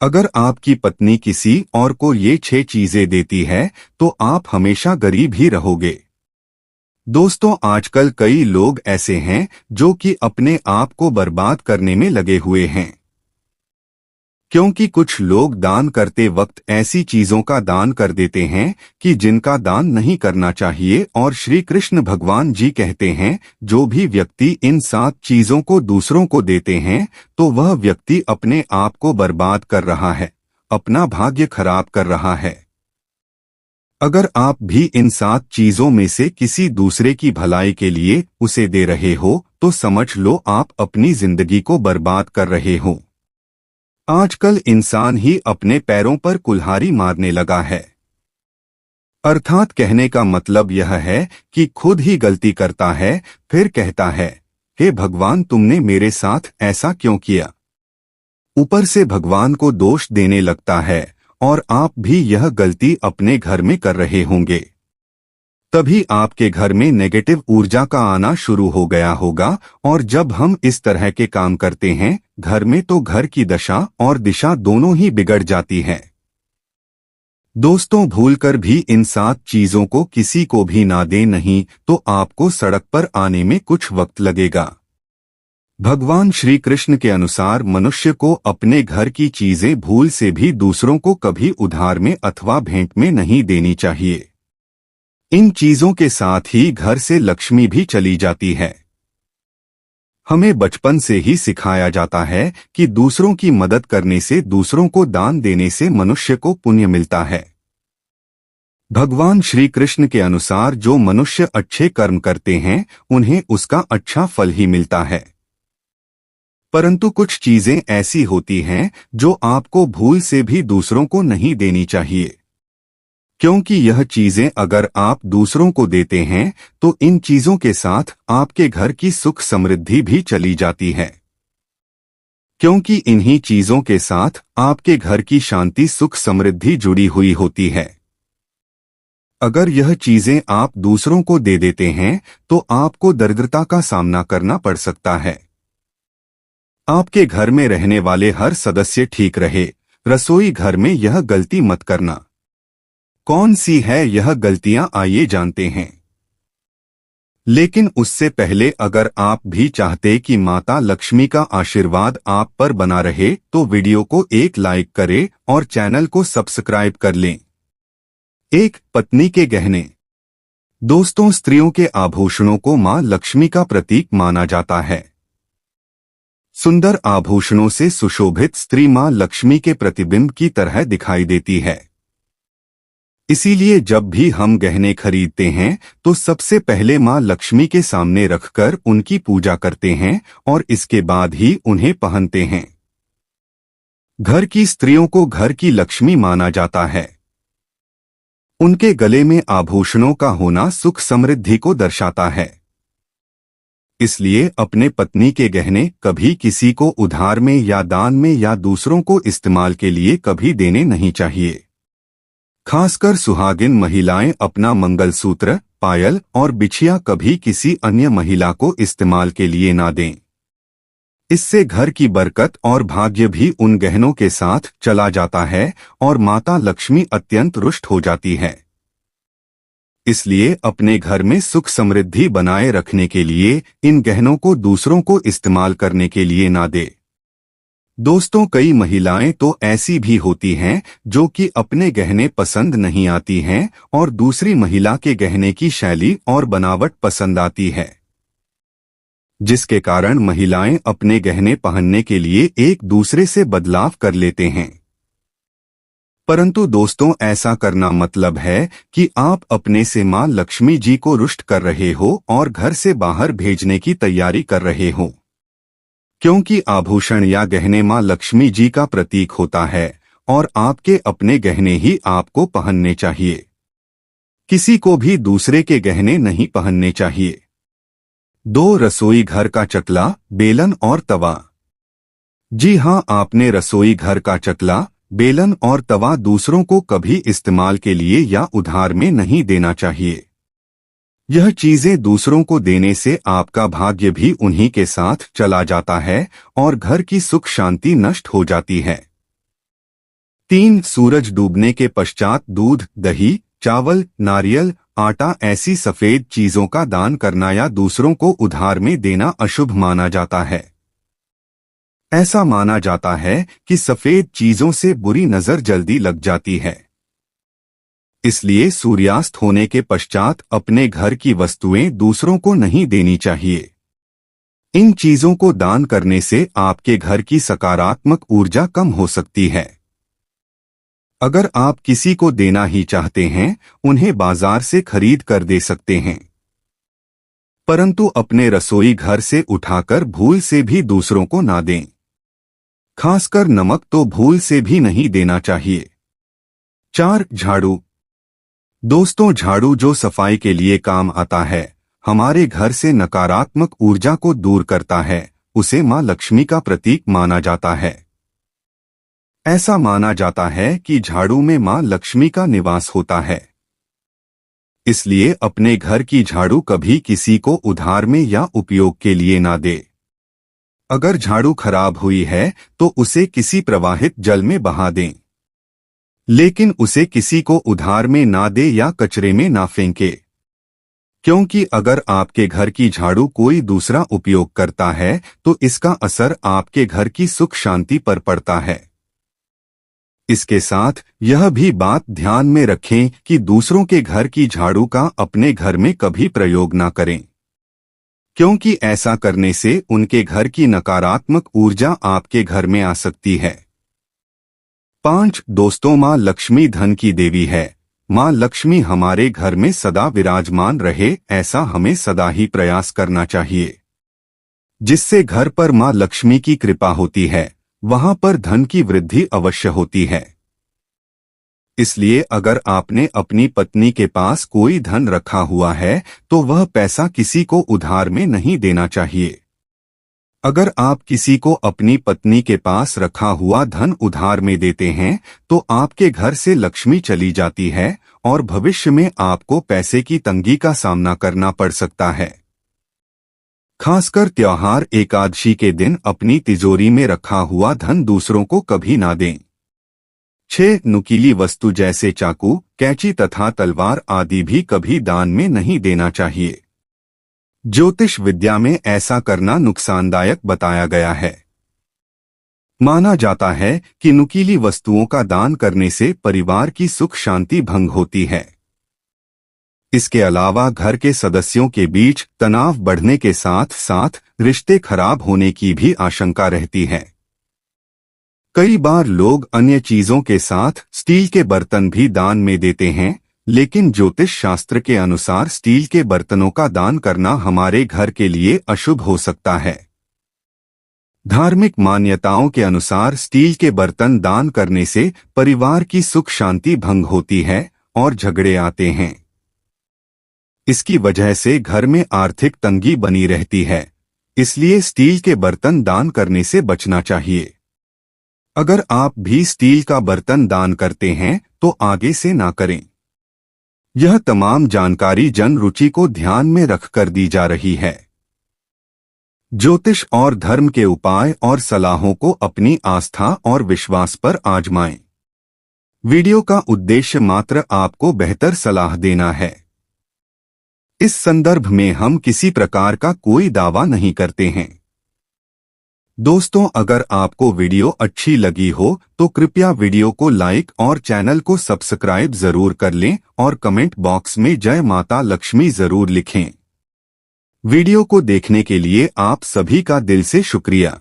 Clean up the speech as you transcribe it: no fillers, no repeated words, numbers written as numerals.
अगर आपकी पत्नी किसी और को ये 6 चीजें देती है तो आप हमेशा गरीब ही रहोगे। दोस्तों, आजकल कई लोग ऐसे हैं जो कि अपने आप को बर्बाद करने में लगे हुए हैं, क्योंकि कुछ लोग दान करते वक्त ऐसी चीजों का दान कर देते हैं कि जिनका दान नहीं करना चाहिए। और श्री कृष्ण भगवान जी कहते हैं, जो भी व्यक्ति इन 7 चीजों को दूसरों को देते हैं तो वह व्यक्ति अपने आप को बर्बाद कर रहा है, अपना भाग्य खराब कर रहा है। अगर आप भी इन 7 चीजों में से किसी दूसरे की भलाई के लिए उसे दे रहे हो तो समझ लो आप अपनी जिंदगी को बर्बाद कर रहे हो। आजकल इंसान ही अपने पैरों पर कुल्हाड़ी मारने लगा है। अर्थात कहने का मतलब यह है कि खुद ही गलती करता है, फिर कहता है, हे भगवान, तुमने मेरे साथ ऐसा क्यों किया। ऊपर से भगवान को दोष देने लगता है और आप भी यह गलती अपने घर में कर रहे होंगे। तभी आपके घर में नेगेटिव ऊर्जा का आना शुरू हो गया होगा। और जब हम इस तरह के काम करते हैं घर में तो घर की दशा और दिशा दोनों ही बिगड़ जाती है। दोस्तों, भूलकर भी इन 7 चीजों को किसी को भी ना दें, नहीं तो आपको सड़क पर आने में कुछ वक्त लगेगा। भगवान श्री कृष्ण के अनुसार मनुष्य को अपने घर की चीजें भूल से भी दूसरों को कभी उधार में अथवा भेंट में नहीं देनी चाहिए। इन चीजों के साथ ही घर से लक्ष्मी भी चली जाती है। हमें बचपन से ही सिखाया जाता है कि दूसरों की मदद करने से, दूसरों को दान देने से मनुष्य को पुण्य मिलता है। भगवान श्री कृष्ण के अनुसार जो मनुष्य अच्छे कर्म करते हैं उन्हें उसका अच्छा फल ही मिलता है। परंतु कुछ चीजें ऐसी होती हैं जो आपको भूल से भी दूसरों को नहीं देनी चाहिए, क्योंकि यह चीजें अगर आप दूसरों को देते हैं तो इन चीजों के साथ आपके घर की सुख समृद्धि भी चली जाती है, क्योंकि इन्हीं चीजों के साथ आपके घर की शांति सुख समृद्धि जुड़ी हुई होती है। अगर यह चीजें आप दूसरों को दे देते हैं तो आपको दरिद्रता का सामना करना पड़ सकता है। आपके घर में रहने वाले हर सदस्य ठीक रहे, रसोई घर में यह गलती मत करना। कौन सी है यह गलतियां, आइए जानते हैं। लेकिन उससे पहले अगर आप भी चाहते कि माता लक्ष्मी का आशीर्वाद आप पर बना रहे तो वीडियो को एक लाइक करें और चैनल को सब्सक्राइब कर लें। 1. पत्नी के गहने। दोस्तों, स्त्रियों के आभूषणों को मां लक्ष्मी का प्रतीक माना जाता है। सुंदर आभूषणों से सुशोभित स्त्री मां लक्ष्मी के प्रतिबिंब की तरह दिखाई देती है। इसीलिए जब भी हम गहने खरीदते हैं तो सबसे पहले मां लक्ष्मी के सामने रखकर उनकी पूजा करते हैं और इसके बाद ही उन्हें पहनते हैं। घर की स्त्रियों को घर की लक्ष्मी माना जाता है। उनके गले में आभूषणों का होना सुख समृद्धि को दर्शाता है। इसलिए अपने पत्नी के गहने कभी किसी को उधार में या दान में या दूसरों को इस्तेमाल के लिए कभी देने नहीं चाहिए। खासकर सुहागिन महिलाएं अपना मंगलसूत्र, पायल और बिछिया कभी किसी अन्य महिला को इस्तेमाल के लिए ना दें। इससे घर की बरकत और भाग्य भी उन गहनों के साथ चला जाता है और माता लक्ष्मी अत्यंत रुष्ट हो जाती है। इसलिए अपने घर में सुख समृद्धि बनाए रखने के लिए इन गहनों को दूसरों को इस्तेमाल करने के लिए ना दे। दोस्तों, कई महिलाएं तो ऐसी भी होती हैं जो कि अपने गहने पसंद नहीं आती हैं और दूसरी महिला के गहने की शैली और बनावट पसंद आती है, जिसके कारण महिलाएं अपने गहने पहनने के लिए एक दूसरे से बदलाव कर लेते हैं। परंतु दोस्तों, ऐसा करना मतलब है कि आप अपने से मां लक्ष्मी जी को रुष्ट कर रहे हो और घर से बाहर भेजने की तैयारी कर रहे हो, क्योंकि आभूषण या गहने मां लक्ष्मी जी का प्रतीक होता है और आपके अपने गहने ही आपको पहनने चाहिए। किसी को भी दूसरे के गहने नहीं पहनने चाहिए। 2. रसोई घर का चकला, बेलन और तवा। जी हाँ, आपने रसोई घर का चकला, बेलन और तवा दूसरों को कभी इस्तेमाल के लिए या उधार में नहीं देना चाहिए। यह चीजें दूसरों को देने से आपका भाग्य भी उन्हीं के साथ चला जाता है और घर की सुख शांति नष्ट हो जाती है। 3. सूरज डूबने के पश्चात दूध, दही, चावल, नारियल, आटा ऐसी सफेद चीजों का दान करना या दूसरों को उधार में देना अशुभ माना जाता है। ऐसा माना जाता है कि सफेद चीजों से बुरी नजर जल्दी लग जाती है। इसलिए सूर्यास्त होने के पश्चात अपने घर की वस्तुएं दूसरों को नहीं देनी चाहिए। इन चीजों को दान करने से आपके घर की सकारात्मक ऊर्जा कम हो सकती है। अगर आप किसी को देना ही चाहते हैं, उन्हें बाजार से खरीद कर दे सकते हैं, परंतु अपने रसोई घर से उठाकर भूल से भी दूसरों को ना दें। खासकर नमक तो भूल से भी नहीं देना चाहिए। 4. झाड़ू। दोस्तों, झाड़ू जो सफाई के लिए काम आता है, हमारे घर से नकारात्मक ऊर्जा को दूर करता है, उसे मां लक्ष्मी का प्रतीक माना जाता है। ऐसा माना जाता है कि झाड़ू में मां लक्ष्मी का निवास होता है। इसलिए अपने घर की झाड़ू कभी किसी को उधार में या उपयोग के लिए ना दे। अगर झाड़ू खराब हुई है तो उसे किसी प्रवाहित जल में बहा दें, लेकिन उसे किसी को उधार में ना दे या कचरे में ना फेंके, क्योंकि अगर आपके घर की झाड़ू कोई दूसरा उपयोग करता है तो इसका असर आपके घर की सुख शांति पर पड़ता है। इसके साथ यह भी बात ध्यान में रखें कि दूसरों के घर की झाड़ू का अपने घर में कभी प्रयोग ना करें, क्योंकि ऐसा करने से उनके घर की नकारात्मक ऊर्जा आपके घर में आ सकती है। 5. दोस्तों, मां लक्ष्मी धन की देवी है। मां लक्ष्मी हमारे घर में सदा विराजमान रहे, ऐसा हमें सदा ही प्रयास करना चाहिए। जिससे घर पर मां लक्ष्मी की कृपा होती है, वहां पर धन की वृद्धि अवश्य होती है। इसलिए अगर आपने अपनी पत्नी के पास कोई धन रखा हुआ है तो वह पैसा किसी को उधार में नहीं देना चाहिए। अगर आप किसी को अपनी पत्नी के पास रखा हुआ धन उधार में देते हैं तो आपके घर से लक्ष्मी चली जाती है और भविष्य में आपको पैसे की तंगी का सामना करना पड़ सकता है। खासकर त्योहार एकादशी के दिन अपनी तिजोरी में रखा हुआ धन दूसरों को कभी ना दें। 6. नुकीली वस्तु जैसे चाकू, कैंची तथा तलवार आदि भी कभी दान में नहीं देना चाहिए। ज्योतिष विद्या में ऐसा करना नुकसानदायक बताया गया है। माना जाता है कि नुकीली वस्तुओं का दान करने से परिवार की सुख शांति भंग होती है। इसके अलावा घर के सदस्यों के बीच तनाव बढ़ने के साथ साथ रिश्ते खराब होने की भी आशंका रहती है। कई बार लोग अन्य चीजों के साथ स्टील के बर्तन भी दान में देते हैं, लेकिन ज्योतिष शास्त्र के अनुसार स्टील के बर्तनों का दान करना हमारे घर के लिए अशुभ हो सकता है। धार्मिक मान्यताओं के अनुसार स्टील के बर्तन दान करने से परिवार की सुख शांति भंग होती है और झगड़े आते हैं। इसकी वजह से घर में आर्थिक तंगी बनी रहती है, इसलिए स्टील के बर्तन दान करने से बचना चाहिए। अगर आप भी स्टील का बर्तन दान करते हैं तो आगे से ना करें। यह तमाम जानकारी जन रुचि को ध्यान में रखकर दी जा रही है। ज्योतिष और धर्म के उपाय और सलाहों को अपनी आस्था और विश्वास पर आजमाएं। वीडियो का उद्देश्य मात्र आपको बेहतर सलाह देना है। इस संदर्भ में हम किसी प्रकार का कोई दावा नहीं करते हैं। दोस्तों, अगर आपको वीडियो अच्छी लगी हो तो कृपया वीडियो को लाइक और चैनल को सब्सक्राइब जरूर कर लें और कमेंट बॉक्स में जय माता लक्ष्मी जरूर लिखें। वीडियो को देखने के लिए आप सभी का दिल से शुक्रिया।